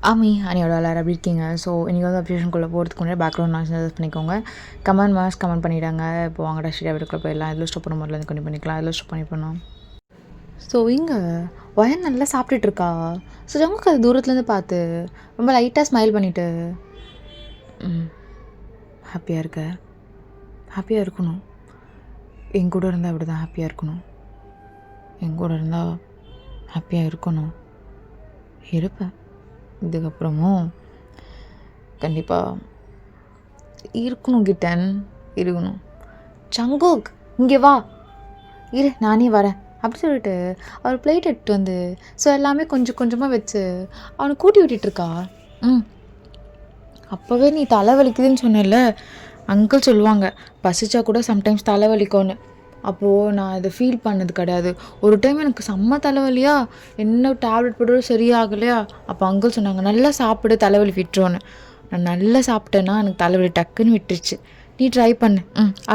ஆமி அனியோட எல்லாரும் எப்படி இருக்கீங்க? ஸோ இன்றைக்கி வந்து அப்ளிகேஷனுக்குள்ளே போகிறதுக்கு முன்னாடி பேக்ரவுண்ட் நாய்ஸ் அட்ஜஸ்ட் பண்ணிக்கோங்க. கமெண்ட் பண்ணிவிடாங்க. இப்போ வாங்கடா ஸ்ட்ரெயிட்டாக வீட்டுக்குள்ளே போயிடலாம். இதில் ஸ்டாப் பண்ண முதல்ல கண்டிப்பாக பண்ணிக்கலாம். இதில் ஸ்டாப் பண்ணி பண்ணோம். ஸோ இங்கே வயன் நல்லா சாப்பிட்டுட்ருக்கா. ஸோ ஜங்குக்கு அது தூரத்துலேருந்து பார்த்து ரொம்ப லைட்டாக ஸ்மைல் பண்ணிவிட்டு ஹாப்பியாக இருக்க, ஹாப்பியாக இருக்கணும். என் கூட இருந்தால் அப்படி தான் ஹாப்பியாக இருக்கணும். என் கூட இருந்தால் ஹாப்பியாக இருக்கணும். இருப்பேன். இதுக்கப்புறமும் கண்டிப்பாக இருக்கணும். கிட்டன் இருக்கணும். ஜங்குக் இங்கே வா, இரு நானே வரேன் அப்படி சொல்லிட்டு அவர் பிளேட் எடுத்துட்டு வந்து ஸோ எல்லாமே கொஞ்சம் கொஞ்சமாக வச்சு அவனை கூட்டி விட்டுட்ருக்கா. அப்போவே நீ தலைவலிக்குதுன்னு சொன்னல, அங்கிள் சொல்லுவாங்க பசிச்சா கூட சம்டைம்ஸ் தலைவலிக்கும்னு. அப்போது நான் இதை ஃபீல் பண்ணது கிடையாது. ஒரு டைம் எனக்கு செம்ம தலைவலியா, என்ன டேப்லெட் போட்டு சரியாகலையா, அப்போ அங்கிள் சொன்னாங்க நல்லா சாப்பிடு தலைவலி விட்டுருவோன்னு. நான் நல்லா சாப்பிட்டேன்னா எனக்கு தலைவலி டக்குன்னு விட்டுருச்சு. நீ ட்ரை பண்ணு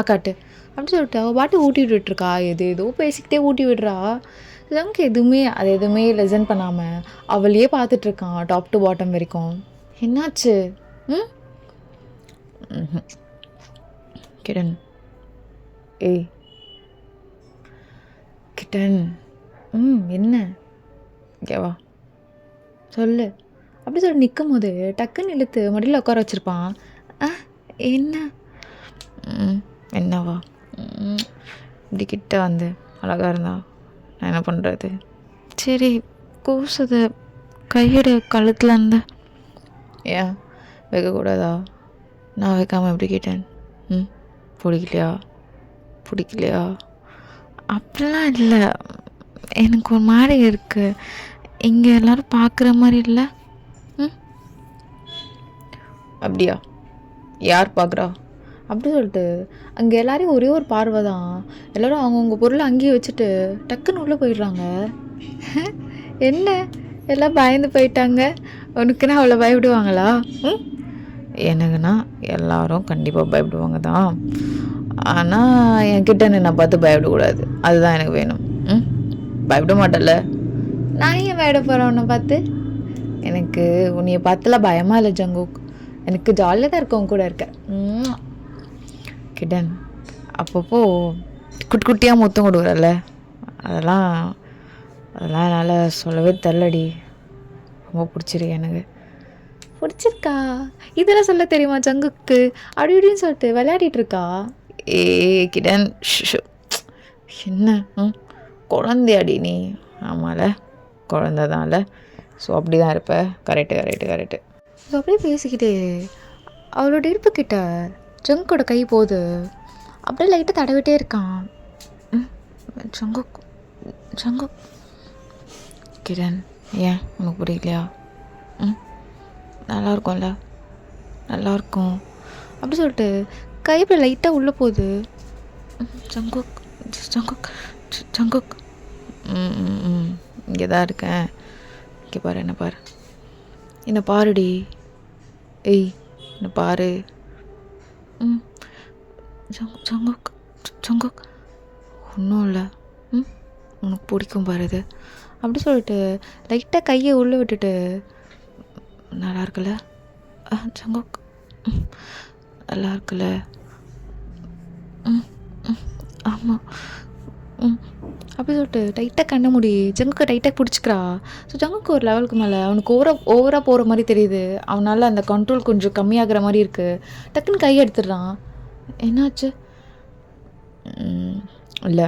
ஆக்காட்டு அப்படி சொல்லிட்டு அவள் பாட்டு ஊட்டி விட்டுருக்கா. ஏதோ பேசிக்கிட்டே ஊட்டி விடுறா. நமக்கு எதுவுமே லெசன் பண்ணாமல் அவளையே பார்த்துட்ருக்கான் டாப் டு பாட்டம் வரைக்கும். என்னாச்சு? கிடன் ஏய் கிட்டன் என்ன கேவா சொல்லு அப்படி சொல்லி நிற்கும் போது டக்குன்னு இழுத்து மடியில் உட்கார வச்சுருப்பான். என்ன என்னவா இப்படி கிட்ட வந்து அழகாக இருந்தா நான் என்ன பண்ணுறது? சரி கூசுது, கையெடு கழுத்தில் இருந்த. ஏன் வைக்கக்கூடாதா? நான் வைக்காமல் எப்படி கேட்டேன்? பிடிக்கலையா? அப்படிலாம் இல்லை, எனக்கு ஒரு மாதிரி இருக்குது. இங்கே எல்லோரும் பார்க்குற மாதிரி இல்லை. அப்படியா? யார் பார்க்குறா? அப்படி சொல்லிட்டு அங்கே எல்லாரையும் ஒரே ஒரு பார்வை தான். எல்லோரும் அவங்கவுங்க பொருளை அங்கேயே வச்சுட்டு டக்குன்னு உள்ளே போயிடுறாங்க. என்ன எல்லாம் பயந்து போயிட்டாங்க? உனக்குன்னா அவ்வளோ பயப்படுவாங்களா? எனக்குன்னா எல்லாரும் கண்டிப்பாக பயப்படுவாங்க தான். ஆனால் என்கிட்ட என்னை பார்த்து பயப்படக்கூடாது, அதுதான் எனக்கு வேணும். பயப்பட மாட்டேல்ல? நான் ஏன் பயப்பட போகிறேன் உன்னை பார்த்து? எனக்கு உன்னைய பார்த்துல பயமாக இல்லை ஜங்குக். எனக்கு ஜாலியாக தான் இருக்கவங்க கூட இருக்க. கிடன் அப்பப்போ குட்டியாக முத்தம் கொடுக்குறல்ல, அதெல்லாம் என்னால் சொல்லவே தெரிலடி. ரொம்ப பிடிச்சிருக்கு எனக்கு. பிடிச்சிருக்கா? இதெல்லாம் சொல்ல தெரியுமா ஜங்குக்கு? அப்படி இப்படின்னு சொல்லிட்டு விளையாடிட்டு இருக்கா. கிடன் என்ன குழந்தையாடி நீ? ஆமால குழந்த தான்ல. ஸோ அப்படி தான் இருப்ப. கரெக்டு. ஸோ அப்படியே பேசிக்கிட்டே அவளோட இடுப்புக்கிட்ட ஜங்குக்கோட கை போகுது. அப்படியே லைட்டாக தடவிட்டே இருக்கான். ஜங்குக் கிடன் ஏன் உனக்கு பிடிக்கலையா? நல்லாயிருக்கும் அப்படி சொல்லிட்டு கைப்பில் லைட்டாக உள்ளே போகுது. ஜங்குக் இங்கே தான் இருக்கேன். இங்கே பாரு, என்ன பாருடி. ஏய் என்ன பாரு. ஜங்குக் ஒன்றும் இல்லை, உனக்கு பிடிக்கும் பாரு இது அப்படி சொல்லிட்டு லைட்டாக கையை உள்ளே விட்டுட்டு நல்லா இருக்குல்ல ஜங்குக்? நல்லா இருக்குல்ல? ஆமாம் அப்படி சொல்லிட்டு டைட்டாக கண்ண மூடி ஜங்குக்கு டைட்டாக பிடிச்சிக்கிறா. ஸோ ஜங்குக்கு ஒரு லெவலுக்கு மேலே அவனுக்கு ஓவராக போகிற மாதிரி தெரியுது. அவனால் அந்த கண்ட்ரோல் கொஞ்சம் கம்மியாகிற மாதிரி இருக்குது. டக்குன்னு கை எடுத்துடுறான். என்னாச்சு? இல்லை,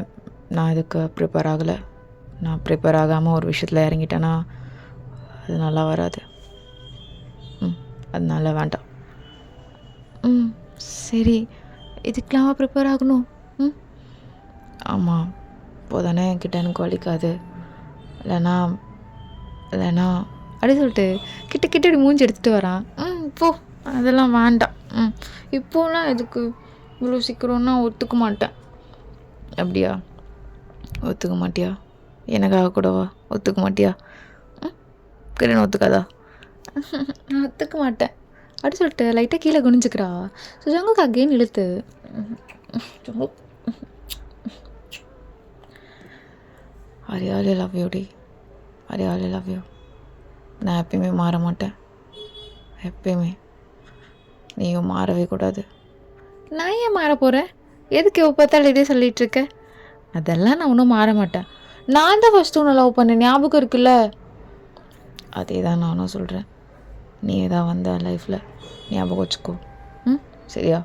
நான் இதுக்கு ப்ரிப்பேர் ஆகலை. நான் ப்ரிப்பேர் ஆகாமல் ஒரு விஷயத்தில் இறங்கிட்டேன்னா அது நல்லா வராது. அதனால வேண்டாம். சரி, இதுக்கெல்லாம் ப்ரிப்பேர் ஆகணும்? ஆமாம், இப்போதானே என்கிட்ட எனக்கு வலிக்காது. இல்லைனா அப்படி சொல்லிட்டு கிட்ட இப்படி மூஞ்சி எடுத்துகிட்டு வரான். போ, அதெல்லாம் வேண்டாம். இப்போலாம் எதுக்கு இவ்வளோ சீக்கிரம்னா ஒத்துக்க மாட்டேன். அப்படியா? ஒத்துக்க மாட்டியா? எனக்காக கூடவா ஒத்துக்க மாட்டியா? கிரண் ஒத்துக்காதா? நான் ஒத்துக்க மாட்டேன் அப்படி சொல்லிட்டு லைட்டாக கீழே குனிஞ்சுக்கிறா. ஸோ ஜங்குக்கு அகெயின் இழுத்து Jungkook I really love you டி. I really love you. நான் எப்பயுமே மாற மாட்டேன். எப்பயுமே நீயும் மாறவே கூடாது. நான் ஏன் மாற போகிறேன்? எதுக்கு எப்போ பார்த்தாலும் இதே சொல்லிகிட்ருக்க? அதெல்லாம் நான் ஒன்றும் மாற மாட்டேன். நான் தான் ஃபஸ்ட்டு உன்னை லவ் பண்ணேன், ஞாபகம் இருக்குல்ல? அதே தான் நானும் சொல்கிறேன். நீ தான் வந்த லைஃப்பில், ஞாபகம் வச்சுக்கோ. சரியா?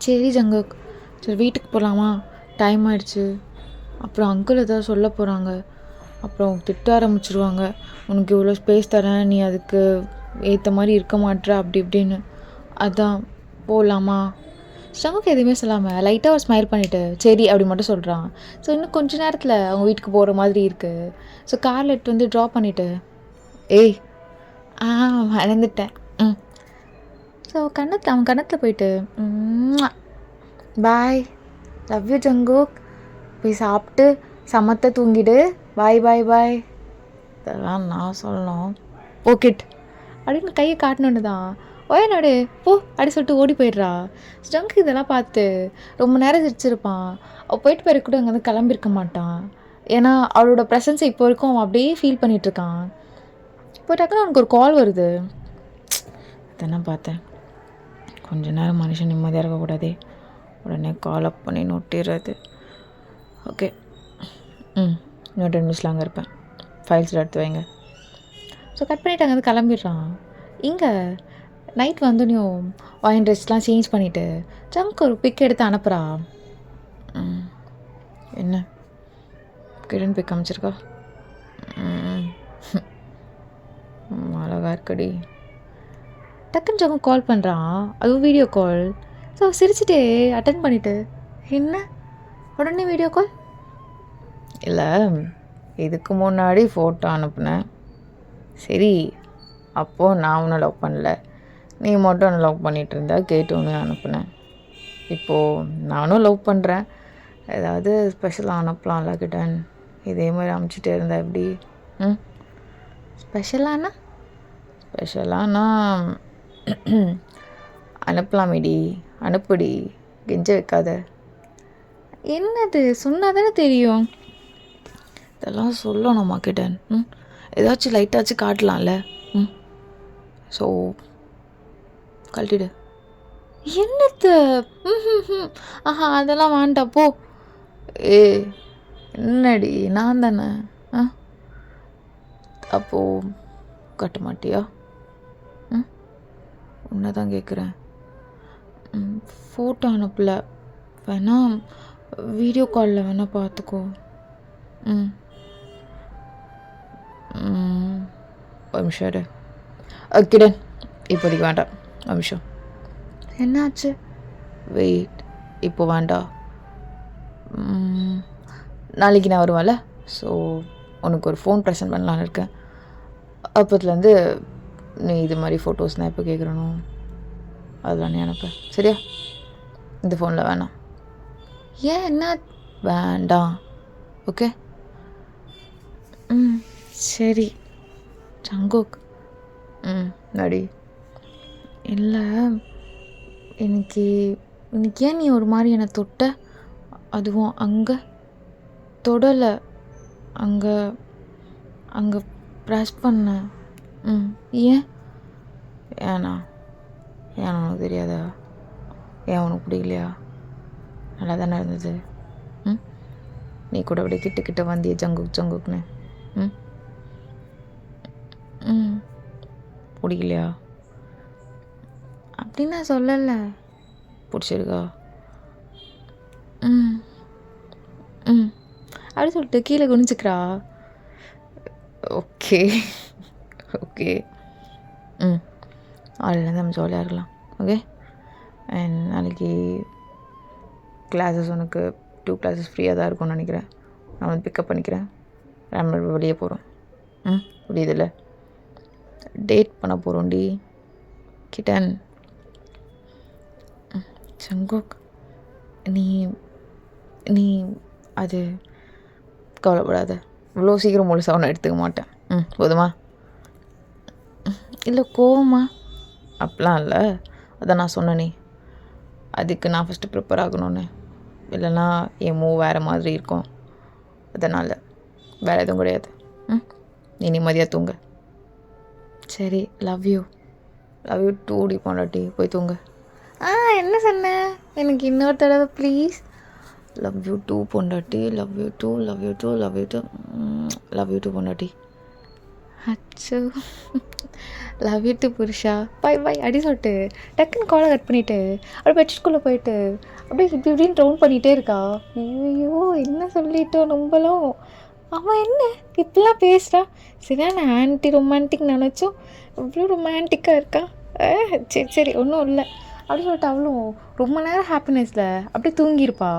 சரி ஜங்குக், சரி வீட்டுக்கு போகலாமா? டைம் ஆயிடுச்சு. அப்புறம் அங்கிள் ஏதாவது சொல்ல போகிறாங்க, அப்புறம் திட்ட ஆரம்பிச்சிருவாங்க. உனக்கு இவ்வளோ ஸ்பேஸ் தரேன், நீ அதுக்கு ஏற்ற மாதிரி இருக்க மாட்ற, அப்படி இப்படின்னு. அதான் போகலாமா? ஜங்குக் எதுவுமே சொல்லாமல் லைட்டாக ஒரு ஸ்மைல் பண்ணிவிட்டு சரி அப்படி மட்டும் சொல்கிறான். ஸோ இன்னும் கொஞ்சம் நேரத்தில் அவங்க வீட்டுக்கு போகிற மாதிரி இருக்குது. ஸோ காரில் எடுத்து வந்து ட்ராப் பண்ணிவிட்டு ஏய் மறந்துட்டேன். ஸோ அவன் கன்னத்தில் போயிட்டு பாய், லவ் யூ ஜங்குக், போய் சாப்பிட்டு சமத்தை தூங்கிடு, பாய் பாய் பாய். இதெல்லாம் நான் சொல்லணும். ஓகேட் அப்படின்னு கையை காட்டணுன்னு தான் ஓயனோடு போ அப்படி சொல்லிட்டு ஓடி போயிடுறா. ஜங்குக் இதெல்லாம் பார்த்து ரொம்ப நேரம் சிரிச்சிருப்பான். அவள் போயிட்டு போய் கூட அங்கே வந்து கிளம்பியிருக்க மாட்டான். ஏன்னா அவளோட ப்ரெசன்ஸை இப்போ வரைக்கும் அவன் அப்படியே ஃபீல் பண்ணிகிட்ருக்கான். இப்போ டக்குன்னு அவனுக்கு ஒரு கால் வருது. அதெல்லாம் பார்த்தேன், கொஞ்ச நேரம் மனுஷன் நிம்மதியாக இருக்கக்கூடாதே, உடனே கால் அப் பண்ணி நோட்டிடுறது. ஓகே, இன்னும் 10 நிமிஷத்தில் அங்கே இருப்பேன், ஃபைல்ஸில் எடுத்து வைங்க. ஸோ கட் பண்ணிவிட்டு அங்கே வந்து கிளம்பிடுறான். இங்கே நைட் வந்தோடனையும் வாயின் ட்ரெஸ்லாம் சேஞ்ச் பண்ணிவிட்டு ஜங்குக் ஒரு பிக் எடுத்து அனுப்புகிறா. என்ன கிரண் பிக் அமைச்சிருக்கா? அழகா இருக்கடி. டக்குன்னு ஜங்குக் கால் பண்ணுறான், அதுவும் வீடியோ கால். ஸோ சிரிச்சுட்டே அட்டன் பண்ணிவிட்டு என்ன உடனே வீடியோ கால்? இல்லை, இதுக்கு முன்னாடி ஃபோட்டோ அனுப்புனேன். சரி, அப்போது நான் உன்னை லவ் பண்ணல, நீ மட்டும் ஒன்று லவ் பண்ணிகிட்டு இருந்தா கேட்டு ஒன்று அனுப்புனேன். இப்போது நானும் லவ் பண்ணுறேன், ஏதாவது ஸ்பெஷலாக அனுப்பலாம்ல கிட்டன், இதே மாதிரி அனுப்பிச்சிட்டே இருந்தா எப்படி? ஸ்பெஷலானா அனுப்பலாமேடி, அனுப்புடி, கெஞ்ச வைக்காத. என்னது சொன்னால் தானே தெரியும். இதெல்லாம் சொல்லணுமா கிட்டன்? ஏதாச்சும் லைட்டாச்சும் காட்டலாம்ல. ஸோ கழட்டிடு. என்னத்த? அதெல்லாம் வேண்டாம் போ. என்னடி, நான் தானே. அப்போது கட்ட மாட்டியா? உன்னை தான் கேட்குறேன். ஃபோட்டோ அனுப்பல, வேணா வீடியோ காலில் வேணால் பார்த்துக்கோ. ஒரு நிமிஷம் இரு. கிடன், இப்போதைக்கு வேண்டாம், ஒரு நிமிஷம். என்னாச்சு? வெயிட், இப்போ வேண்டாம். நாளைக்கு நான் வருவேன்ல, ஸோ உனக்கு ஒரு ஃபோன் ப்ரெசென்ட் பண்ணலான்னு இருக்கேன். அப்போத்துலேருந்து நீ இது மாதிரி ஃபோட்டோஸ் நான் எப்போ கேட்குறனோ அதெல்லாம் நீ அனுப்ப, சரியா? இந்த ஃபோனில் வேணாம். ஏன், என்ன? வேண்டாம். ஓகே, சரி ஜங்குக். நடி. இல்லை, இன்னைக்கு ஏன் நீ ஒரு மாதிரி என்னை தொட்ட? அதுவும் அங்கே தொடலை, அங்கே ப்ரெஸ் பண்ண. ஏன் உனக்கு தெரியாதா? ஏன் உனக்கு பிடிக்கலையா? நல்லா தானே இருந்தது. நீ கூட அப்படியே கிட்ட வந்திய ஜங்குக்னு. பிடிக்கலையா? அப்படின்னு நான் சொல்லலை. பிடிச்சிருக்கா? அப்படி சொல்லிட்டு கீழே குனிஞ்சிக்கிறா. ஓகே, அதுலேருந்து நம்ம ஜாலியாக இருக்கலாம். ஓகே, அண்ட் நாளைக்கு கிளாஸஸ் உனக்கு 2 கிளாஸஸ் ஃப்ரீயாக தான் இருக்கும்னு நினைக்கிறேன். நான் வந்து பிக்கப் பண்ணிக்கிறேன். நம்ம வெளியே போகிறோம். புரியுதில்ல? டேட் பண்ண போகிறோம்டி கிட்டன். ஜங்குக், நீ அது கவலைப்படாத, இவ்வளோ சீக்கிரம் முழுசாக ஒன்று எடுத்துக்க மாட்டேன். போதுமா? இல்லை கோவமா? அப்படிலாம் இல்லை, அதான் நான் சொன்னேனே, அதுக்கு நான் ஃபஸ்ட்டு ப்ரிப்பேர் ஆகணும்னு. இல்லைன்னா என் மூவ் வேறு மாதிரி இருக்கும். அதனால் வேறு எதுவும் கிடையாது. நீ நிம்மதியாக தூங்க, சரி, love you. Love you too டி பொண்டாட்டி. போய் தூங்க. என்ன சொன்னேன்? எனக்கு இன்னொரு தடவை ப்ளீஸ். லவ் யூ டூ பொண்டாட்டி. Love you too, love you too, love you too, love you too பொண்டாட்டி. அச்சோ, லவ் யூ டூ புருஷா. பை பை அடி சொல்லிட்டு டக்குன்னு காலை கட் பண்ணிவிட்டு அப்படியே பெட்ஷீட்குள்ளே போயிட்டு அப்படியே இப்படி இப்படின்னு ரவுண்ட் பண்ணிகிட்டே இருக்கா. ஐயோ, என்ன சொல்லிட்டோம் நம்மளும். அவன் என்ன இப்படிலாம் பேசுகிறான். சரியான ஆன்டி ரொமான்டிக் நினச்சோம், இவ்வளோ ரொமான்டிக்காக இருக்கா. சரி சரி ஒன்றும் இல்லை அப்படின்னு சொல்லிட்டு அவளும் ரொம்ப நேரம் ஹாப்பினஸில் அப்படியே தூங்கியிருப்பா.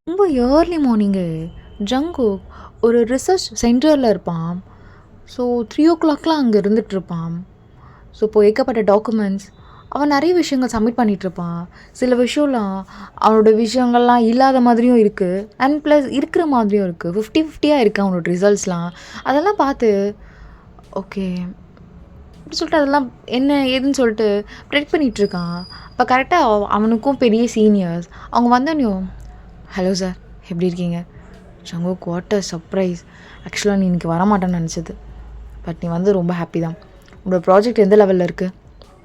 ரொம்ப ஏர்லி மார்னிங்கு ஜங்குக் ஒரு ரிசர்ச் சென்டரில் இருப்பான். ஸோ 3 o'clockலாம் அங்கே இருந்துகிட்ருப்பான். ஸோ இப்போ ஏற்கப்பட்ட டாக்குமெண்ட்ஸ் அவன் நிறைய விஷயங்கள் சப்மிட் பண்ணிகிட்ருப்பான். சில விஷயம்லாம் அவனோட விஷயங்கள்லாம் இல்லாத மாதிரியும் இருக்குது, அண்ட் ப்ளஸ் இருக்கிற மாதிரியும் இருக்குது. 50-50 இருக்குது அவனோட ரிசல்ட்ஸ்லாம். அதெல்லாம் பார்த்து ஓகே அப்படி சொல்லிட்டு அதெல்லாம் என்ன ஏதுன்னு சொல்லிட்டு ப்ரெடிக்ட் பண்ணிகிட்ருக்கான். இப்போ கரெக்டாக அவனுக்கும் பெரிய சீனியர்ஸ் அவங்க வந்தோடனையும், ஹலோ சார் எப்படி இருக்கீங்க? Jungkook, what a surprise. ஆக்சுவலாக நீ இன்றைக்கி வரமாட்டேன்னு நினச்சது, பட் நீ வந்து ரொம்ப ஹாப்பி தான். உங்களோட ப்ராஜெக்ட் எந்த லெவலில் இருக்குது,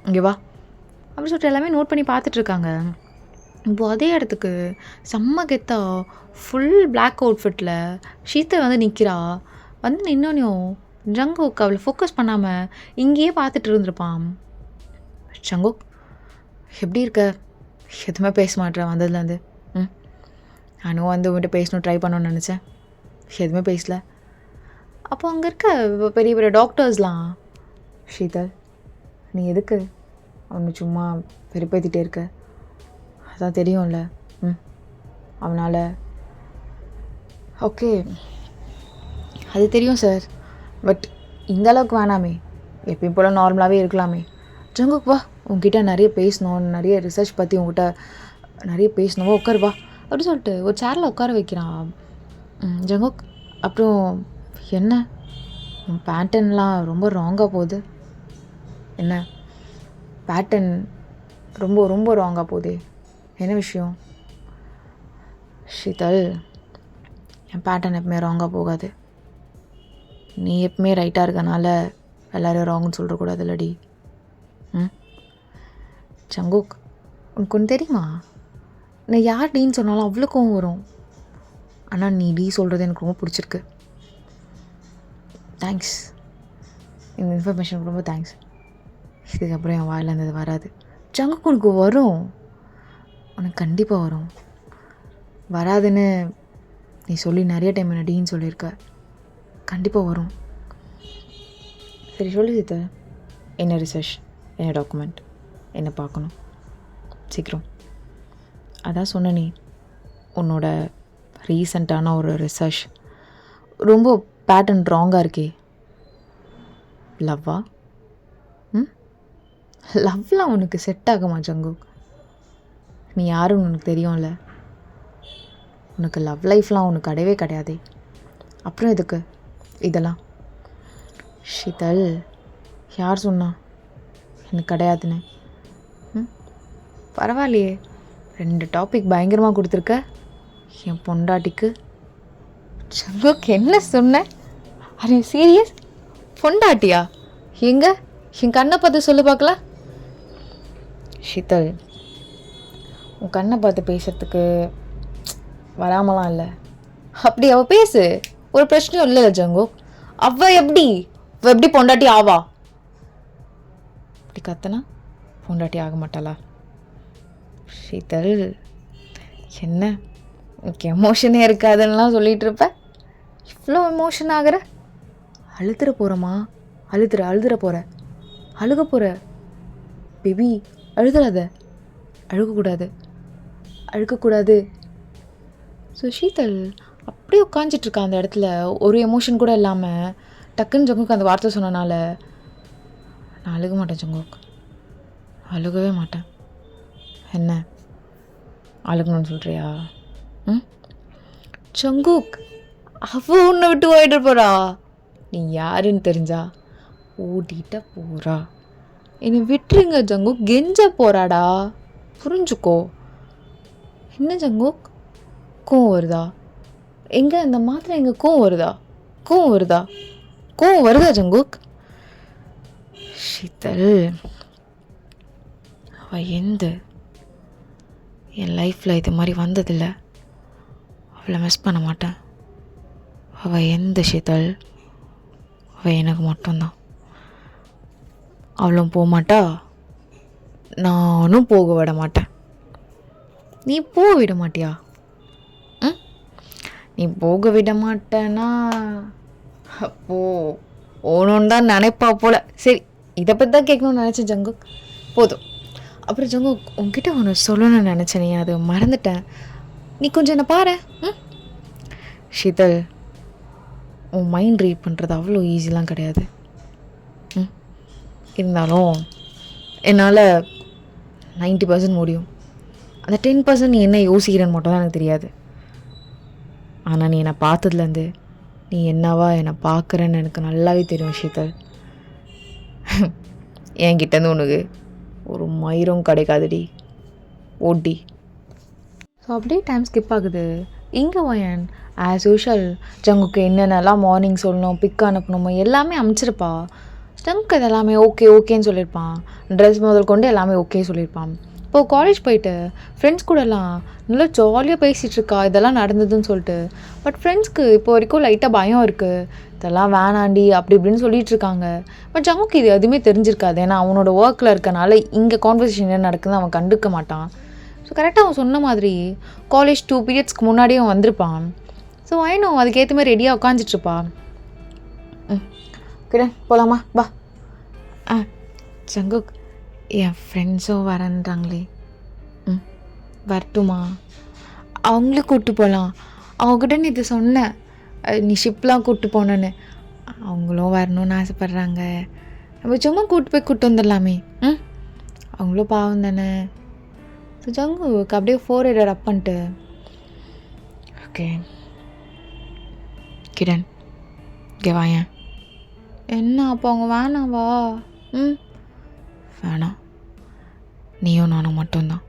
இங்கே வா அப்படின்னு சொல்லிட்டு எல்லாமே நோட் பண்ணி பார்த்துட்ருக்காங்க. இப்போது அதே இடத்துக்கு செம்ம கெத்தா ஃபுல் பிளாக் அவுட்ஃபிட்டில் ஷீத்தை வந்து நிற்கிறா. வந்து நின்னோனையும் ஜங்குக் அவளை ஃபோக்கஸ் பண்ணாமல் இங்கேயே பார்த்துட்டு இருந்திருப்பான். ஜங்குக் எப்படி இருக்க? எதுவுமே பேச மாட்டேன் வந்ததுலேருந்து. நானும் வந்து உங்கள்கிட்ட பேசணும் ட்ரை பண்ணணும்னு நினச்சேன், எதுவுமே பேசல. அப்போ அங்கே இருக்க பெரிய பெரிய டாக்டர்ஸ்லாம், ஷீதல் நீ எதுக்கு அவனை சும்மா வெறுப்பேற்றிட்டே இருக்க? அதான் தெரியும்ல அவனால். ஓகே அது தெரியும் சார், பட் இந்த அளவுக்கு வேணாமே, எப்பயும் போல் நார்மலாகவே இருக்கலாமே. ஜங்குக் வா, உங்ககிட்ட நிறைய பேசணும், நிறைய ரிசர்ச் பற்றி உங்ககிட்ட நிறைய பேசணும், உட்கார் வா அப்படின்னு சொல்லிட்டு ஒரு சேரில் உட்கார வைக்கிறான். ஜங்குக் அப்புறம் என்ன உன் பேட்டர்ன்லாம் ரொம்ப ராங்காக போகுது. என்ன பேட்டர்ன் ரொம்ப ரொம்ப ராங்காக போகுதே, என்ன விஷயம்? ஷீதல், என் பேட்டர்ன் எப்பவுமே ராங்காக போகாது. நீ எப்பவுமே ரைட்டாக இருக்கனால எல்லோரும் ராங்குன்னு சொல்லிடக்கூடாது இல்லடி. ஜங்குக் உனக்கு ஒன்று தெரியுமா, நான் யார் டீன்னு சொன்னாலும் அவ்வளோ கோவம் வரும். ஆனால் நீ டீ சொல்கிறது எனக்கு ரொம்ப பிடிச்சிருக்கு. தேங்க்ஸ், இந்த இன்ஃபர்மேஷனுக்கு ரொம்ப தேங்க்ஸ். இதுக்கப்புறம் என் வாயில் இருந்தது வராது. ஜங்குக் உனக்கு வரும், உனக்கு கண்டிப்பாக வரும். வராதுன்னு நீ சொல்லி நிறைய டைம் என்ன டீன்னு சொல்லியிருக்க, கண்டிப்பாக வரும். சரி சொல்லி சீத்த, என்ன ரிசர்ச், என்ன டாக்குமெண்ட், என்ன பார்க்கணும் சீக்கிரம். அதான் சொன்ன நீ உன்னோட ரீசண்டான ஒரு ரிசர்ச் ரொம்ப பேட்டர்ன் ராங்காக இருக்கே. லவ்வா? லவ்லாம் உனக்கு செட் ஆகுமா ஜங்குக்? நீ யாருன்னு உனக்கு தெரியும்ல. உனக்கு லவ் லைஃப்லாம் உனக்கு கிடையவே கிடையாதே, அப்புறம் எதுக்கு இதெல்லாம்? ஷீதல், யார் சொன்னா எனக்கு கிடையாதுன்னு? பரவாயில்லையே, 2 டாபிக் பயங்கரமாக கொடுத்துருக்க என் பொண்டாட்டிக்கு. ஜங்குக் என்ன சொன்ன? Are you serious? பொண்டாட்டியா? எங்க என் கண்ணை பார்த்து சொல்லு பார்க்கலாம். ஷீதல், உன் கண்ணை பார்த்து பேசுறதுக்கு வராமலாம் இல்லை. அப்படி அவள் பேசு, ஒரு பிரச்சனையும் இல்லை ஜங்குக். அவள் எப்படி பொண்டாட்டி ஆவா? அப்படி கத்தனா பொண்டாட்டி ஆக மாட்டாளா? ஷீதல், என்ன எனக்கு எமோஷனே இருக்காதுன்னெலாம் சொல்லிகிட்டு இருப்ப, இவ்வளோ எமோஷன் ஆகிற? அழுதுற போகிறோமா? அழுதுற போகிற, அழுக போகிற பேபி, அழுதுறாத, அழுகக்கூடாது. ஸோ ஷீதல் அப்படியே உட்காந்துட்ருக்கா அந்த இடத்துல, ஒரு எமோஷன் கூட இல்லாமல். டக்குன்னு ஜங்குக்கு அந்த வார்த்தை சொன்னனால, நான் அழுக மாட்டேன் ஜங்குக், அழுகவே மாட்டேன். என்ன அழுகணும்னு சொல்கிறியா? ஜங்குக், அவ உன்னை விட்டு ஓடிட்டு போகிறா, நீ யாருன்னு தெரிஞ்சா ஓடிட்ட போகிறா. என்னை விட்டுருங்க ஜங்குக், கெஞ்ச போகிறாடா, புரிஞ்சுக்கோ. என்ன ஜங்குக், கோவம் வருதா? எங்கே அந்த மாத்திரை, எங்கே கோவம் வருதா ஜங்குக்? ஷீதல், அவள் என் லைஃப்பில் இது மாதிரி வந்ததில்லை. அவளை மிஸ் பண்ண மாட்டேன். அவள் ஷீதல், அவள் எனக்கு மட்டும்தான். அவளும் போக மாட்டா, நானும் போக விட மாட்டேன். நீ போக விட மாட்டியா? நீ போக விட மாட்டேன்னா அப்போ ஓணுன்னு தான் நினைப்பா போல. சரி, இதை பற்றி தான் கேட்கணும்னு நினச்சேன் ஜங்குக். போதும். அப்புறம் ஜங்குக், உங்ககிட்ட ஒன்று சொல்லணும்னு நினச்சேன், நீ அதை மறந்துட்டேன். நீ கொஞ்சம் என்ன பாரு. ஷீதல், உன் மைண்ட் ரீட் பண்ணுறது அவ்வளோ ஈஸிலாம் கிடையாது. இருந்தாலும் என்னால் 90% முடியும். அந்த 10% நீ என்ன யோசிக்கிறேன்னு மட்டும் தான் எனக்கு தெரியாது. ஆனால் நீ என்னை பார்த்ததுலேருந்து நீ என்னவா என்னை பார்க்குறேன்னு எனக்கு நல்லாவே தெரியும் ஷீதல். என்கிட்டேருந்து உனக்கு ஒரு மயிரும் கிடைக்காதுடி, ஓடி. ஸோ அப்படியே டைம் ஸ்கிப் ஆகுது. இங்கே வயன் ஆஸ் யூஷுவல் ஜங்குக்கு என்னென்னலாம் மார்னிங் சொல்லணும், பிக் அனுப்பணுமோ எல்லாமே அமைச்சிருப்பா. ஜங்குக்கு இதெல்லாமே ஓகேன்னு சொல்லியிருப்பான். ட்ரெஸ் முதல் கொண்டு எல்லாமே ஓகே சொல்லியிருப்பான். இப்போது காலேஜ் போயிட்டு ஃப்ரெண்ட்ஸ் கூடலாம் நல்லா ஜாலியாக பேசிகிட்ருக்கா இதெல்லாம் நடந்ததுன்னு சொல்லிட்டு. பட் ஃப்ரெண்ட்ஸ்க்கு இப்போ வரைக்கும் லைட்டாக பயம் இருக்குது, இதெல்லாம் வேணாண்டி அப்படி இப்படின்னு சொல்லிகிட்டு இருக்காங்க. பட் ஜங்குக்கு இது எதுவுமே தெரிஞ்சிருக்காது. ஏன்னா அவனோட ஒர்க்கில் இருக்கனால இங்கே கான்வர்சேஷன் என்ன நடக்குதுன்னு அவன் கண்டுக்க மாட்டான். ஸோ கரெக்டாக அவன் சொன்ன மாதிரி காலேஜ் 2 பீரியட்ஸ்க்கு முன்னாடியே அவன் வந்திருப்பான். ஸோ ஐனும் அதுக்கேற்ற மாதிரி ரெடியாக உட்காந்துட்ருப்பா. கிரண் போகலாமா, பா. ஜங்குக், என் ஃப்ரெண்ட்ஸும் வரன்றாங்களே, வரட்டுமா? அவங்களும் கூப்பிட்டு போகலாம். அவங்ககிட்ட நீ இது சொன்னேன், நீ ஷிப்லாம் கூப்பிட்டு போனேன்னு. அவங்களும் வரணும்னு ஆசைப்பட்றாங்க. நம்ம சும்மா கூப்பிட்டு வந்துடலாமே. அவங்களும் பாவம் தானே. ஸோ ஜங்குக்கு அப்படியே 4 ரப் பண்ணிட்டு, ஓகே கிரண் இங்கே வாயேன். என்ன அப்போ அவங்க வேணாவா? வேணாம், நீயும் நானும் மட்டும்தான்.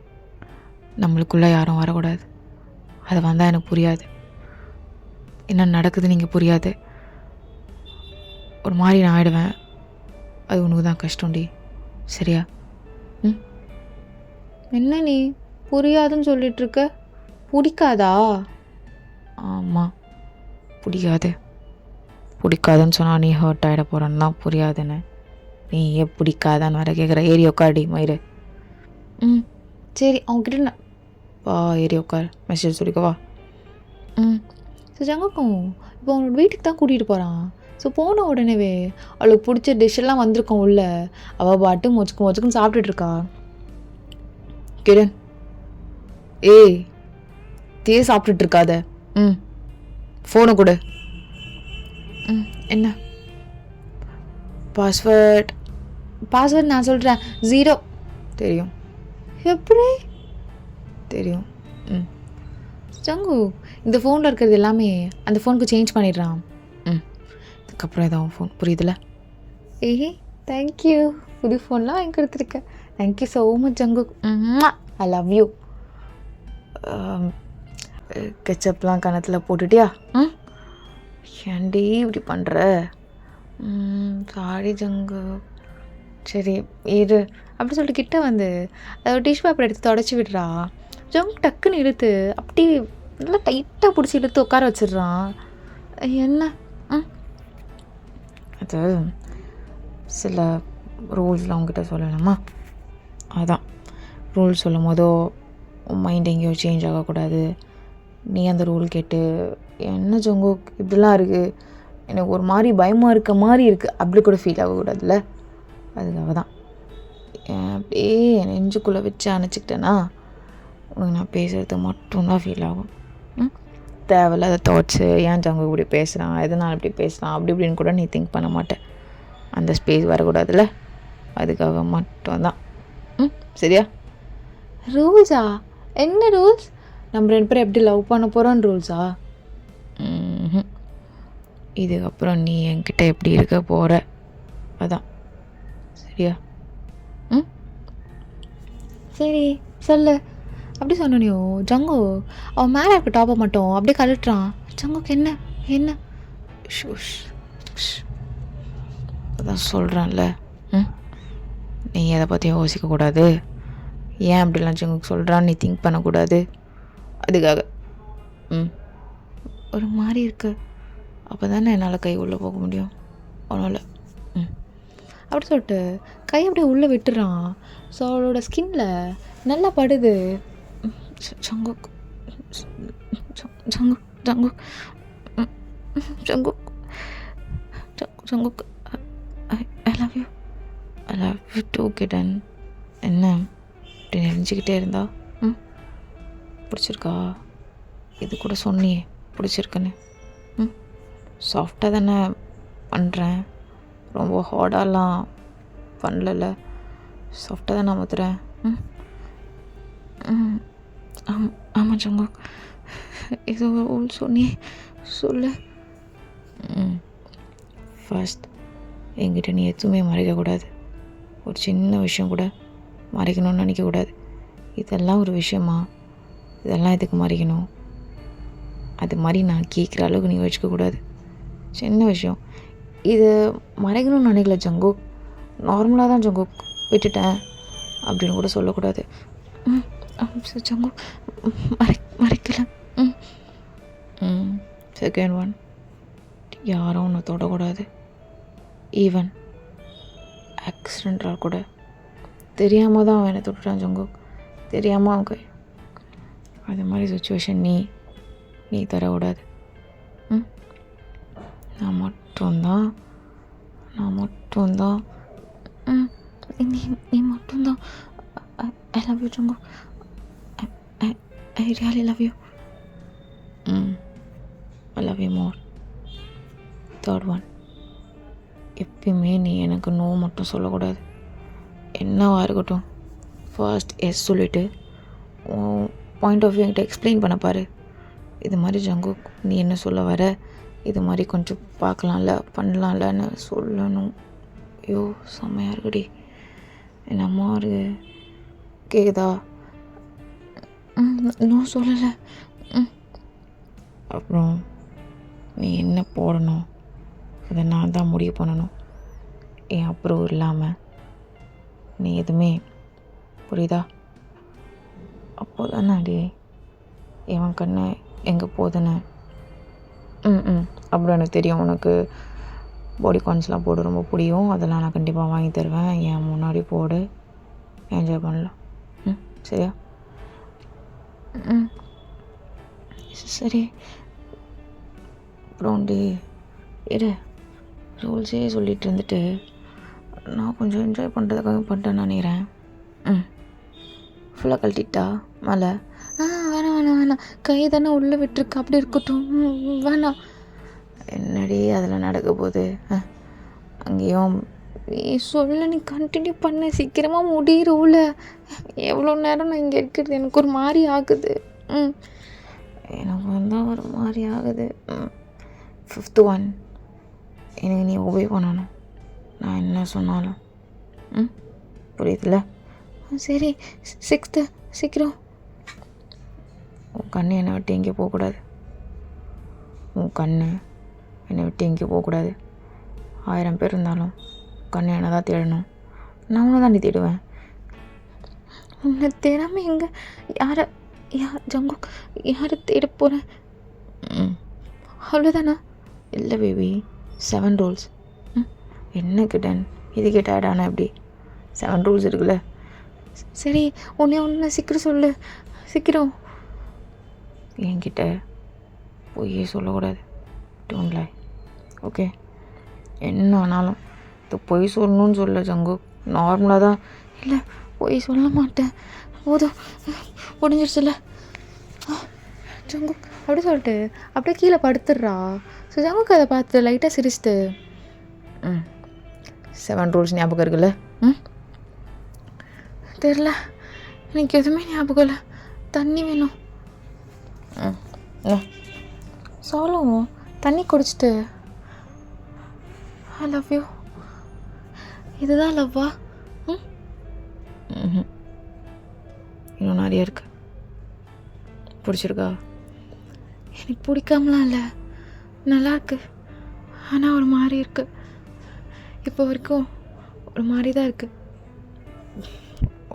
நம்மளுக்குள்ளே யாரும் வரக்கூடாது. அது வந்தால் எனக்கு புரியாது, என்ன நடக்குதுன்னு நீங்கள் புரியாது. ஒரு மாதிரி நான் ஆகிடுவேன். அது உனக்கு தான் கஷ்டம்டி, சரியா? என்ன நீ புரியாதுன்னு சொல்லிகிட்ருக்க? பிடிக்காதா? ஆமாம், பிடிக்காதுன்னு சொன்னால் நீ ஹர்ட் ஆகிட போகிறன்னு தான். புரியாதுன்னு நீ ஏன் பிடிக்காதான்னு வர கேட்குற? ஏறி உட்காடி மயிறு. சரி, அவங்ககிட்ட வா, ஏறி உட்கார், மெசேஜ் சொல்லிக்கவா. ஸோ ஜங்குக்கும் இப்போ அவனோட வீட்டுக்கு தான் கூட்டிகிட்டு போகிறான். ஸோ போன உடனேவே அவளுக்கு பிடிச்ச டிஷ்ஷெல்லாம் வந்திருக்கோம் உள்ள. அவள் பாட்டு மொச்சுக்குன்னு சாப்பிட்டுட்ருக்கா. கிரண், ஏய் தே சாப்பிட்டுட்ருக்காத. ஃபோனை கொடு. என்ன பாஸ்வேர்ட் நான் சொல்கிறேன். 0 தெரியும். எப்படி தெரியும்? ஜங்கு இந்த ஃபோனில் இருக்கிறது எல்லாமே அந்த ஃபோனுக்கு சேஞ்ச் பண்ணிடுறான். இதுக்கப்புறம் ஏதாவது ஃபோன் புரியுதுல்ல? ஏய் தேங்க்யூ, புது ஃபோன்லாம் வாங்கி கொடுத்துருக்கேன். Thank you so much Jungkook. I love you. கெச்சப்லாம் கணத்தில் போட்டுட்டியா? ஏன்டி இப்படி பண்ணுற? Sorry Jungkook. சரி இரு அப்படி சொல்லிட்டு கிட்ட வந்து டிஷ் பேப்பர் எடுத்து தொடச்சி விடுறா. ஜங்கு டக்குன்னு இழுத்து அப்படி நல்லா டைட்டாக பிடிச்சி இழுத்து உட்கார வச்சிடுறான். என்ன அது சில ரூல்ஸ்லாம் அவங்ககிட்ட சொல்லலாமா? அதான் ரூல்ஸ் சொல்லும் போதோ மைண்ட் எங்கேயோ சேஞ்ச் ஆகக்கூடாது. நீ அந்த ரூல் கேட்டு என்ன ஜங்கு இப்படிலாம் இருக்குது, எனக்கு ஒரு மாதிரி பயமாக இருக்க மாதிரி இருக்குது, அப்படி கூட ஃபீல் ஆகக்கூடாதுல்ல. அதுக்காக தான் அப்படியே என் நெஞ்சுக்குள்ளே வச்சு அணைச்சிக்கிட்டேன்னா உனக்கு நான் பேசுகிறது மட்டும்தான் ஃபீல் ஆகும். தேவையில்லாத தாட்ஸு, ஏன் ஜங்கு இப்படி பேசுகிறான், எதனால் இப்படி பேசுகிறான் அப்படி இப்படின்னு கூட நீ திங்க் பண்ண மாட்டேன். அந்த ஸ்பேஸ் வரக்கூடாதுல்ல, அதுக்காக மட்டும்தான். சரியா? ரூல்ஸா? என்ன ரூல்ஸ்? நம்ம 2 பேரும் எப்படி லவ் பண்ண போகிறோன்னு ரூல்ஸா? இதுக்கப்புறம் நீ என்கிட்ட எப்படி இருக்க போகிற அதான். சரியா? சரி சொல்லு. அப்படி சொன்னனியோ ஜங்கு அவன் மேலே இருக்க டாப்பை மட்டும் அப்படியே கழட்டுறான். ஜங்குக்கு என்ன? ஷூஷ் அதான் சொல்கிறான்ல. நீ எதை பற்றியும் யோசிக்கக்கூடாது. ஏன் அப்படிலாம் ஜங்குக் சொல்கிறான்னு நீ திங்க் பண்ணக்கூடாது. அதுக்காக ஒரு மாதிரி இருக்கு. அப்போ தானே என்னால் கை உள்ளே போக முடியும். ஒன்றும் இல்லை. அப்படி சொல்லிட்டு கை அப்படியே உள்ளே விட்டுறான். ஸோ அவளோட ஸ்கின்ல நல்லா படுது. Jungkook Jungkook Jungkook Jungkook Jungkook I love you. I love you too கிடன். என்ன இப்படி நெறிஞ்சிக்கிட்டே இருந்தா பிடிச்சிருக்கா? இது கூட சொன்னியே பிடிச்சிருக்குன்னு. சாஃப்டாக தானே பண்ணுறேன், ரொம்ப ஹார்டாலாம் பண்ணல. சாஃப்டாக தான் நான் மாற்றுறேன். ஆமாம் ஜங்குக், இது சொன்னியே சொல்லு. ஃபர்ஸ்ட் என்கிட்ட நீ எதுவுமே மறைக்கக்கூடாது. ஒரு சின்ன விஷயம் கூட மறைக்கணும்னு நினைக்கக்கூடாது. இதெல்லாம் ஒரு விஷயமா? இதெல்லாம் எதுக்கு மறைக்கணும்? அது மாதிரி நான் கேட்குற அளவுக்கு நீ வச்சுக்கக்கூடாது. சின்ன விஷயம், இது மறைக்கணும்னு நினைக்கல ஜங்குக், நார்மலாக தான் ஜங்குக், விட்டுட்டேன் அப்படின்னு கூட சொல்லக்கூடாது. ஜங்குக் மறைக்கல. செகண்ட் ஒன், யாரும் உன்னை தொடக்கூடாது. ஈவன் ஆக்சிடென்டாக கூட. தெரியாமல் தான் அவன் என்னை தொட்டுட்டான் ஜங்குக், தெரியாமல் அவன். அது மாதிரி சுச்சுவேஷன் நீ தரக்கூடாது. நான் மட்டும்தான் நீ மட்டும்தான். ஐ love you Jungkook, I really love you. I love you more. Third one, எப்பயுமே நீ எனக்கு நோ மட்டும் சொல்லக்கூடாது. என்னவா இருக்கட்டும், ஃபர்ஸ்ட் எஸ் சொல்லிவிட்டு பாயிண்ட் ஆஃப் வியூ என்கிட்ட எக்ஸ்பிளைன் பண்ண பாரு. இது மாதிரி ஜங்குக், நீ என்ன சொல்ல வர, இது மாதிரி கொஞ்சம் பார்க்கலாம்ல, பண்ணலாம்லன்னு சொல்லணும். ஐயோ செம்மையாக இருக்குடி. என் அம்மா இருக்கு, கேக்குதா? இன்னும் சொல்லலை. அப்புறம் நீ என்ன போடணும் அதை நான் தான் முடிவு பண்ணணும். என் அப்புறம் இல்லாமல் நீ எதுவுமே, புரியுதா? அப்போ தானே அடி என் கண்ணு எங்கே போகுதுன்னு. அப்புறம் எனக்கு தெரியும் உனக்கு பாடி கான்ஸ்லாம் போட ரொம்ப பிடிக்கும். அதெல்லாம் நான் கண்டிப்பாக வாங்கி தருவேன். என் முன்னாடி போடு, என்ஜாய் பண்ணலாம். சரியா? சரி. அப்புறம் இரு, ரூல்ஸே சொல்லிட்டு இருந்துட்டு நான் கொஞ்சம் என்ஜாய் பண்ணுறதுக்காக பண்ணிட்டேன்னு நினைக்கிறேன். ஃபுல்லாக கழட்டிட்டா மேலே? வேணாம், கை தானே உள்ளே விட்டுருக்கு, அப்படி இருக்கட்டும். வேணாம். என்னடி அதில் நடக்க போகுது? அங்கேயும் சொல்ல, நீ கண்டினியூ பண்ண, சீக்கிரமாக முடியிறவுல. எவ்வளோ நேரம் நான் இங்கே இருக்கிறது எனக்கு ஒரு மாதிரி ஆகுது. எனக்கு வந்தால் ஒரு மாதிரி ஆகுது. ஃபிஃப்த் ஒன், எனக்கு நீ ஒபே பண்ணணும், நான் என்ன சொன்னாலும். புரியுதுல்ல? சரி. சிக்ஸ்த்து, சீக்கிரம். உன் கண்ணு என்னை விட்டு எங்கேயும் போகக்கூடாது. உன் கண்ணு என்னை விட்டு எங்கேயும் போகக்கூடாது. 1000 பேர் இருந்தாலும் கண்ணு என்ன தான் தேடணும். நான் உன்னை தான் தேடுவேன். உன்னை தேடாமல் எங்கே? யார் ஜங்குக், யாரை தேட போகிறேன்? அவ்வளோதானா? இல்லை பேபி, 7 ரூல்ஸ். என்ன கிட்டன், இது கேட்டாடானா எப்படி? 7 ரூல்ஸ் இருக்குல்ல. சரி, ஒன்று சீக்கிரம் சொல்லு, சீக்கிரம். என்கிட்ட பொய்யே சொல்லக்கூடாது. Don't lie, okay? என்ன ஆனாலும் இது பொய் சொல்லணும்னு சொல்ல ஜங்குக், நார்மலாக தான். இல்லை, பொய் சொல்ல மாட்டேன், போதும், முடிஞ்சிருச்சுல்ல ஜங்குக். அப்படி சொல்லிட்டு அப்படியே கீழே படுத்துடுறா. ஸோ ஜங்குக் அதை பார்த்து லைட்டாக சிரிச்சிட்டு 7 ரூல்ஸ் ஞாபகம் இருக்குல்ல? தெரில, எனக்கு எதுவுமே ஞாபகம் இல்லை. தண்ணி வேணும். சொல்லும் தண்ணி குடிச்சிட்டு ஐ லவ் யூ. இதுதான் லவ்வா? இன்னும் நிறைய இருக்கு. பிடிச்சிருக்கா? எனக்கு பிடிக்காமலாம் இல்லை, நல்லா இருக்கு. ஆனால் ஒரு மாதிரி இருக்கு. இப்போ வரைக்கும் ஒரு மாதிரி தான் இருக்குது.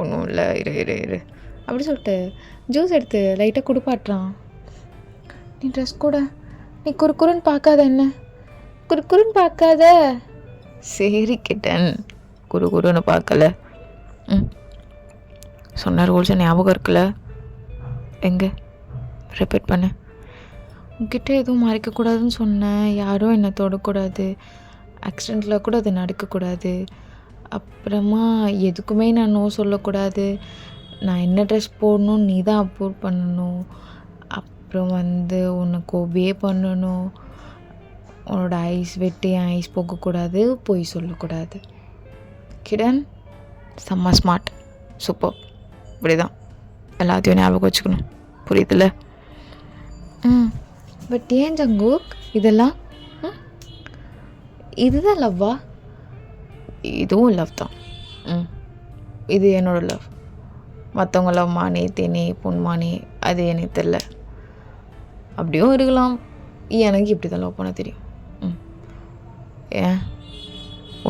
ஒன்றும் இல்லை, இரு இரு இரு அப்படி சொல்லிட்டு ஜூஸ் எடுத்து லைட்டாக குடுப்பாட்டுறான். நீ ட்ரெஸ் கூட, நீ குறுக்குறுன்னு பார்க்காத, என்ன குறுக்குறுன்னு பார்க்காத. சரி கிட்டன், குறுன்னு பார்க்கல. சொன்ன ரூல்ஸை ஞாபகம் இருக்குல்ல? எங்கே ரிப்பீட் பண்ண. உங்ககிட்ட எதுவும் மறைக்கக்கூடாதுன்னு சொன்னேன். யாரும் என்னை தொடக்கூடாது, ஆக்சிடெண்ட்டில் கூட அது நடக்கக்கூடாது. அப்புறமா எதுக்குமே நான் நோ சொல்லக்கூடாது. நான் என்ன ட்ரெஸ் போடணும் நீ தான் அப்ரூவ் பண்ணணும். அப்புறம் உனக்கு ஒபே பண்ணணும். உன்னோட ஐஸ் வெட்டி என் ஐஸ் போகக்கூடாது, பொய் சொல்லக்கூடாது. கிடன் செம்ம ஸ்மார்ட், சூப்பர். இப்படி தான் எல்லாத்தையும் ஞாபகம் வச்சுக்கணும், புரியுதுல்ல? பட் ஏன் ஜங்குக் இதெல்லாம்? இதுதான் லவ்வா? இதுவும் லவ் தான். இது என்னோட லவ். மற்றவங்க லவ் மானே தேனே பொன்மானே அது எனக்கு தெரில. அப்படியும் இருக்கலாம். எனக்கு இப்படி தான் லவ் பண்ண தெரியும். ஏன்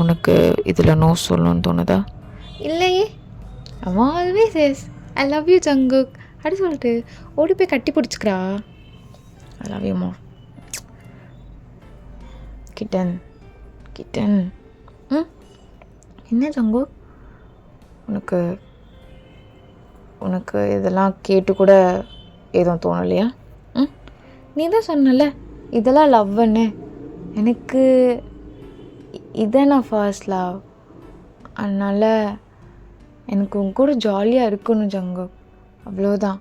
உனக்கு இதில் நோ சொல்லணும்னு தோணுதா? இல்லையே. அவன் always yes I love you Jungkook அப்படி சொல்லிட்டு ஓடி போய் கட்டி பிடிச்சிக்கிறா. I love you more. Kitten kitten. என்ன ஜங்குக், உனக்கு உனக்கு இதெல்லாம் கேட்டு கூட எதுவும் தோணலையா? நீ தான் சொன்னல இதெல்லாம் லவ்வுன்னு. எனக்கு இதை நான் ஃபர்ஸ்ட் லவ். அதனால் எனக்கு உங்க கூட ஜாலியாக இருக்கணும் ஜங்குக், அவ்வளோதான்.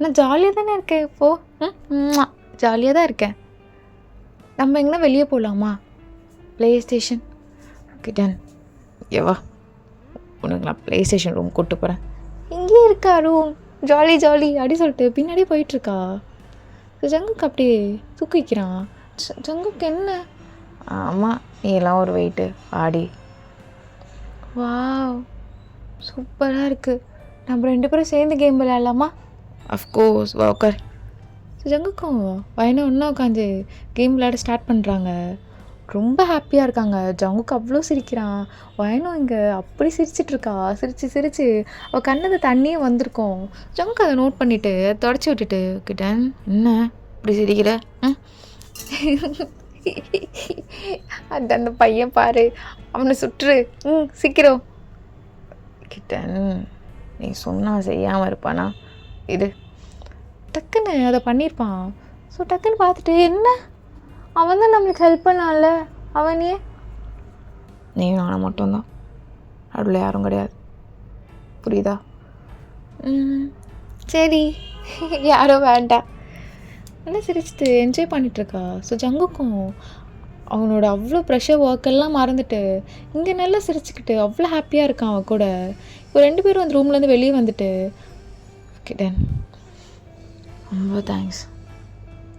நான் ஜாலியாக தானே இருக்கேன் இப்போது. ஜாலியாக தான் இருக்கேன். நம்ம எங்கன்னா வெளியே போகலாமா? Play station. Okay done. ஏவா, உனக்கு நான் ப்ளே ஸ்டேஷன் ரூம் கூப்பிட்டு போகிறேன். இங்கேயே இருக்கா ரூம், ஜாலி ஜாலி அப்படி சொல்லிட்டு பின்னாடியே போயிட்டுருக்கா. ஜங்குக்கு அப்படியே தூக்கி வைக்கிறான். ஜங்குக்கு என்ன? ஆமாம், நீ எல்லாம் ஒரு வெயிட்டு ஆடி. வாவ், சூப்பராக இருக்குது. நம்ம 2 பேரும் சேர்ந்து கேம் விளையாடலாமா? அஃப்கோர்ஸ், வா உட்கார். ஜங்குக்கும் வயனும் ஒன்றா உட்காந்து கேம் விளையாட ஸ்டார்ட் பண்ணுறாங்க. ரொம்ப ஹாப்பியாக இருக்காங்க. ஜங்குக்கு அவ்வளோ சிரிக்கிறான். வயனும் இங்கே அப்படி சிரிச்சிட்ருக்கா. சிரித்து அவள் கண்ணது தண்ணியே வந்திருக்கோம். ஜங்குக்கு அதை நோட் பண்ணிவிட்டு தொடச்சி விட்டுட்டு கிட்டன், என்ன இப்படி சிரிக்கிற? அந்த பையன் பாரு, அவனை சுற்று. சீக்கிரம். கிட்டன், நீ சொன்னால் செய்யாமல் இருப்பானா? இது டக்குன்னு அதை பண்ணியிருப்பான். ஸோ டக்குன்னு பார்த்துட்டு, என்ன அவன் தான் நம்மளுக்கு ஹெல்ப் பண்ணான்ல, அவனே. நீ நானும் மட்டும்தான், அதில் யாரும் கிடையாது, புரியுதா? சரி, யாரோ வேண்டாம். நல்லா சிரிச்சுட்டு என்ஜாய் பண்ணிகிட்ருக்கா. ஸோ ஜங்குக்கும் அவனோட அவ்வளோ ப்ரெஷர் ஒர்க்கெல்லாம் மறந்துட்டு இங்கே நல்லா சிரிச்சுக்கிட்டு அவ்வளோ ஹாப்பியாக இருக்கான் அவன் கூட. இப்போ 2 பேரும் அந்த ரூம்லேருந்து வெளியே வந்துட்டு, கிட்டன் ரொம்ப தேங்க்ஸ்.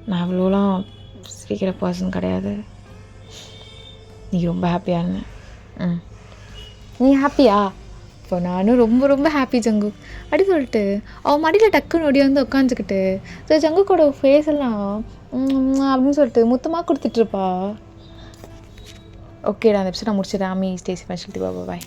நான் அவ்வளோலாம் சிரிக்கிற பர்சன் கிடையாது. நீ ரொம்ப ஹாப்பியாக இருந்த. நீ ஹாப்பியா? இப்போ நானும் ரொம்ப ரொம்ப ஹாப்பி ஜங்கு அப்படி சொல்லிட்டு அவன் மடியில் டக்குன்னு ஓடி வந்து உட்காந்துக்கிட்டு, ஸோ ஜங்குக்கோட ஃபேஸ் எல்லாம் அப்படின்னு சொல்லிட்டு முத்தமாக கொடுத்துட்ருப்பா. ஓகேடா, அந்த எபிசோட் நான் முடிச்சிடறேன். ஸ்டே சேஃப், பாய்.